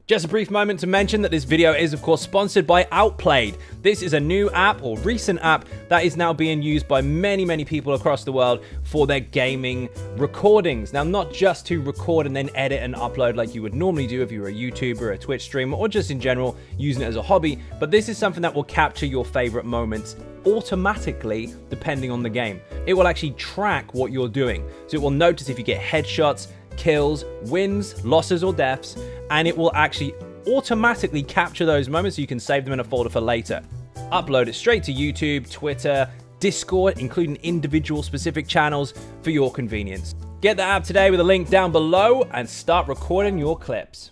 Just a brief moment to mention that this video is of course sponsored by Outplayed. This is a new app or recent app that is now being used by many people across the world for their gaming recordings. Now, not just to record and then edit and upload like you would normally do if you were a YouTuber, a Twitch streamer, or just in general using it as a hobby, but this is something that will capture your favorite moments automatically depending on the game. It will actually track what you're doing. So it will notice if you get headshots, kills, wins, losses, or deaths, and it will actually automatically capture those moments so you can save them in a folder for later. Upload it straight to YouTube, Twitter, Discord, including individual specific channels for your convenience. Get the app today with a link down below and start recording your clips.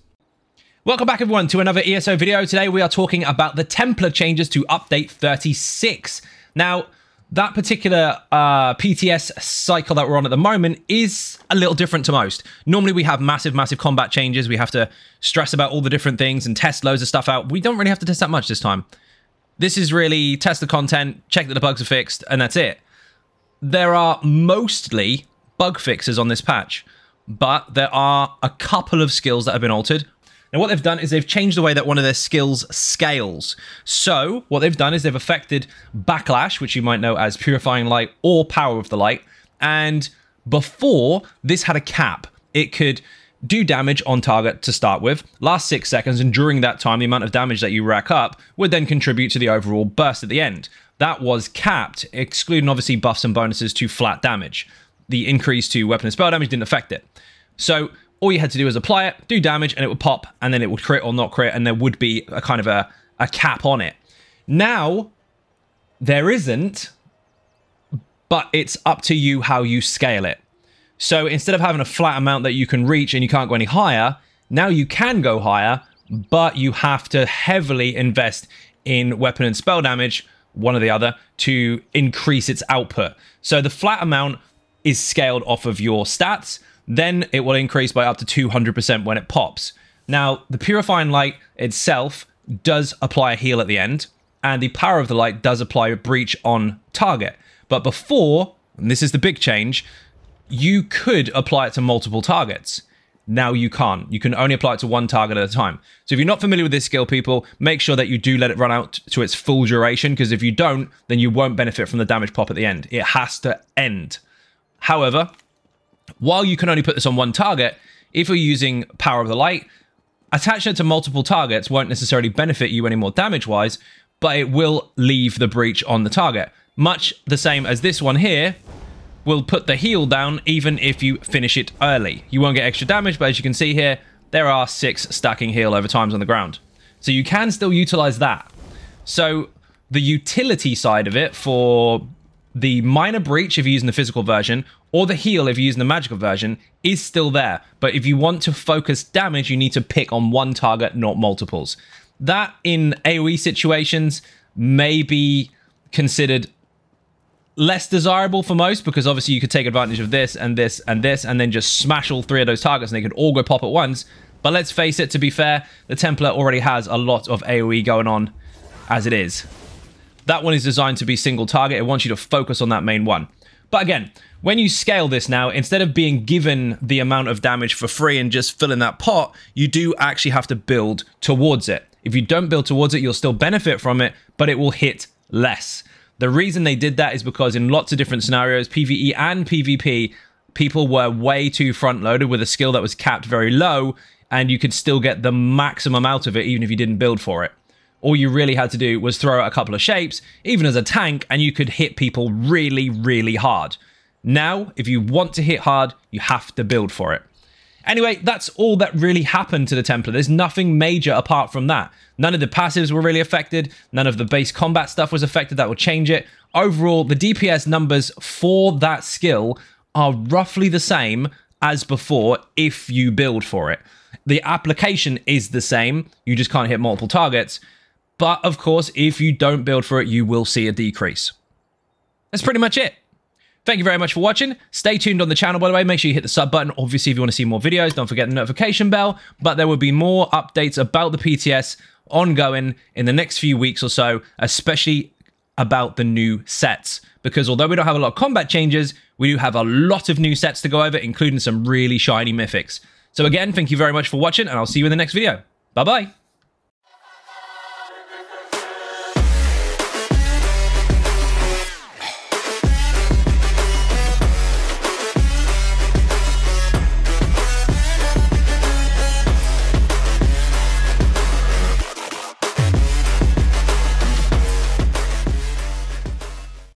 Welcome back everyone to another ESO video. Today we are talking about the Templar changes to update 36. Now, that particular PTS cycle that we're on at the moment is a little different to most. Normally we have massive combat changes. We have to stress about all the different things and test loads of stuff out. We don't really have to test that much this time. This is really test the content, check that the bugs are fixed, and that's it. There are mostly bug fixes on this patch, but there are a couple of skills that have been altered. Now, what they've done is they've changed the way that one of their skills scales. So what they've done is they've affected BACKLASH, which you might know as Purifying Light or Power of the Light. And before, this had a cap. It could do damage on target to start with, last 6 seconds, and during that time, the amount of damage that you rack up would then contribute to the overall burst at the end. That was capped, excluding obviously buffs and bonuses to flat damage. The increase to weapon and spell damage didn't affect it. So all you had to do was apply it, do damage, and it would pop, and then it would crit or not crit, and there would be a kind of a cap on it. Now, there isn't, but it's up to you how you scale it. So instead of having a flat amount that you can reach and you can't go any higher, now you can go higher, but you have to heavily invest in weapon and spell damage, one or the other, to increase its output. So the flat amount is scaled off of your stats, then it will increase by up to 200% when it pops. Now, the Purifying Light itself does apply a heal at the end, and the Power of the Light does apply a breach on target. But before, and this is the big change, you could apply it to multiple targets. Now you can't. You can only apply it to one target at a time. So if you're not familiar with this skill, people, make sure that you do let it run out to its full duration, because if you don't, then you won't benefit from the damage pop at the end. It has to end. However, while you can only put this on one target, if you're using Power of the Light, attaching it to multiple targets won't necessarily benefit you anymore damage-wise, but it will leave the breach on the target. Much the same as this one here will put the heal down even if you finish it early. You won't get extra damage, but as you can see here, there are 6 stacking heal over times on the ground. So you can still utilize that. So the utility side of it for the minor breach if you're using the physical version, or the heal if you're using the magical version, is still there. But if you want to focus damage, you need to pick on one target, not multiples. That, in AoE situations, may be considered less desirable for most, because obviously you could take advantage of this and this and this, and then just smash all 3 of those targets and they could all go pop at once. But let's face it, to be fair, the Templar already has a lot of AoE going on as it is. That one is designed to be single target. It wants you to focus on that main one. But again, when you scale this now, instead of being given the amount of damage for free and just filling that pot, you do actually have to build towards it. If you don't build towards it, you'll still benefit from it, but it will hit less. The reason they did that is because in lots of different scenarios, PvE and PvP, people were way too front-loaded with a skill that was capped very low, and you could still get the maximum out of it even if you didn't build for it. All you really had to do was throw out a couple of shapes, even as a tank, and you could hit people really hard. Now, if you want to hit hard, you have to build for it. Anyway, that's all that really happened to the Templar. There's nothing major apart from that. None of the passives were really affected. None of the base combat stuff was affected. That will change it. Overall, the DPS numbers for that skill are roughly the same as before if you build for it. The application is the same. You just can't hit multiple targets. But, of course, if you don't build for it, you will see a decrease. That's pretty much it. Thank you very much for watching. Stay tuned on the channel, by the way. Make sure you hit the sub button. Obviously, if you want to see more videos, don't forget the notification bell. But there will be more updates about the PTS ongoing in the next few weeks or so, especially about the new sets. Because although we don't have a lot of combat changes, we do have a lot of new sets to go over, including some really shiny mythics. So again, thank you very much for watching, and I'll see you in the next video. Bye-bye.